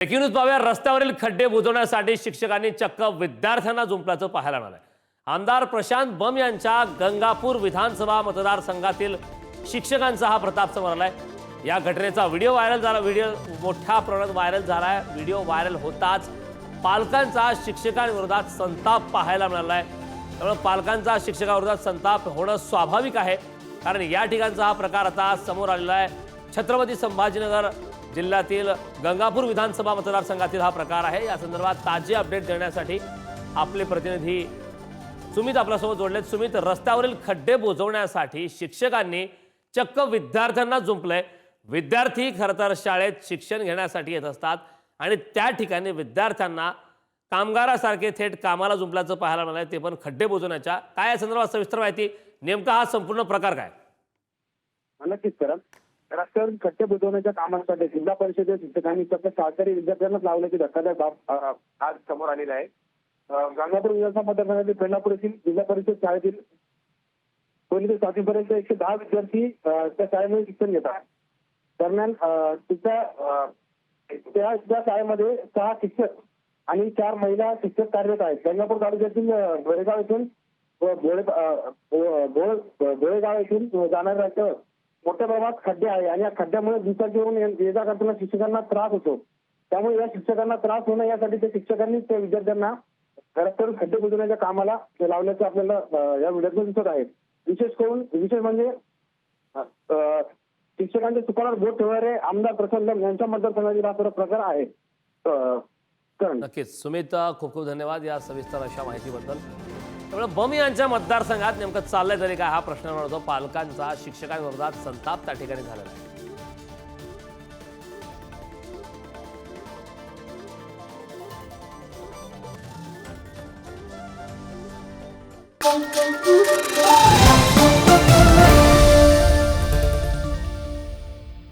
Breaking news पाहूया. रस्त्यावरील खड्डे बुजवण्यासाठी शिक्षकांनी चक्क विद्यार्थ्यांना जुंपल्याचं पाहायला मिळालंय. आमदार प्रशांत बंब यांच्या गंगापूर विधानसभा मतदारसंघातील शिक्षकांचा हा प्रताप समोर आलाय. या घटनेचा व्हिडिओ व्हायरल झाला. व्हिडिओ मोठ्या प्रमाणात व्हायरल झालाय. व्हिडिओ व्हायरल होताच पालकांचा शिक्षकांविरोधात संताप पाहायला मिळालाय. त्यामुळे पालकांचा शिक्षकांविरोधात संताप होणं स्वाभाविक आहे, कारण या ठिकाणचा हा प्रकार आता समोर आलेला आहे. छत्रपती संभाजीनगर जिल्ह्यातील गंगापूर विधानसभा मतदारसंघातील हा प्रकार आहे. या संदर्भात ताजे अपडेट देण्यासाठी आपले प्रतिनिधी सुमित आपल्यासोबत जोडलेत. सुमित, रस्त्यावरील खड्डे बुजवण्यासाठी शिक्षकांनी चक्क विद्यार्थ्यांना जुंपलंय. विद्यार्थी खरं तर शाळेत शिक्षण घेण्यासाठी येत असतात आणि त्या ठिकाणी विद्यार्थ्यांना कामगारासारखे थेट कामाला जुंपल्याचं पाहायला मिळालंय, ते पण खड्डे बुजवण्याच्या. काय या संदर्भात सविस्तर माहिती? नेमका हा संपूर्ण प्रकार काय? नक्कीच करा. रस्त्यावरील खड्डे बुजवण्याच्या कामांसाठी जिल्हा परिषदेच्या शिक्षकांनी चक्क शाळकरी विद्यार्थ्यांनाच लावण्याची धक्कादायक बाब आज समोर आलेली आहे. गंगापूर विधानसभा मतदारसंघातील पेंढापूर येथील जिल्हा परिषद शाळेतील पहिली ते 7वी पर्यंत 110 विद्यार्थी त्या शाळेमध्ये शिक्षण घेतात. दरम्यान त्या शाळेमध्ये 6 शिक्षक आणि 4 महिला शिक्षक कार्यरत आहेत. गंगापूर तालुक्यातील गोळेगाव येथून गोळेगाव येथून जाणाऱ्या रस्त्यावर मोठ्या प्रमाणात खड्डे आहे आणि या खड्ड्यामुळे दुचाकीवरून ये जा करताना शिक्षकांना त्रास होतो. त्यामुळे या शिक्षकांना त्रास होणं यासाठी त्या शिक्षकांनी त्या विद्यार्थ्यांना रस्त्यावर खड्डे बुजवण्याच्या कामाला लावल्याचं आपल्याला या व्हिडिओतून दिसत आहे. विशेष म्हणजे शिक्षकांच्या चुकांवर बोट ठेवणारे आमदार प्रशांत यांच्या मतदारसंघातील हा प्रकार आहे. नक्कीच सुमित, खूप खूप धन्यवाद या सविस्तर अशा माहितीबद्दल. त्यामुळे बंब यांच्या मतदारसंघात नेमकं चाललंय तरी काय, हा प्रश्न होतो. पालकांचा शिक्षकांविरोधात संताप त्या ठिकाणी झालेला आहे.